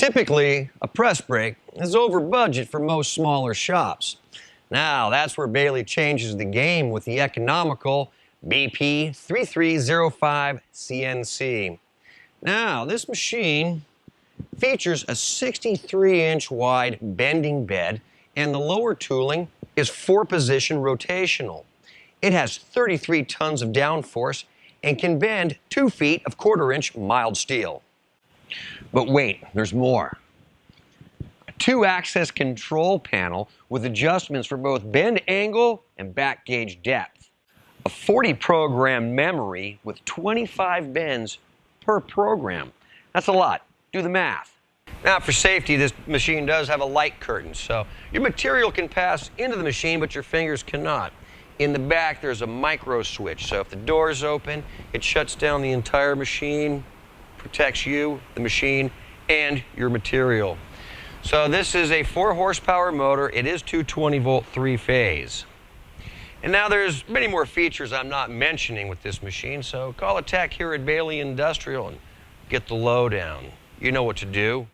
Typically, a press brake is over budget for most smaller shops. Now, that's where BAILEIGH changes the game with the economical BP-3305CNC. Now, this machine features a 63-inch wide bending bed, and the lower tooling is 4-position rotational. It has 33 tons of downforce and can bend 2 feet of 1/4-inch mild steel. But wait, there's more. A 2-axis control panel with adjustments for both bend angle and back gauge depth. A 40-program memory with 25 bends per program. That's a lot. Do the math. Now, for safety, this machine does have a light curtain, so your material can pass into the machine, but your fingers cannot. In the back, there's a micro switch, so if the door is open, it shuts down the entire machine, protects you, the machine, and your material. So this is a 4-horsepower motor. It is 220-volt 3-phase. And now there's many more features I'm not mentioning with this machine, so call a tech here at BAILEIGH Industrial and get the lowdown. You know what to do.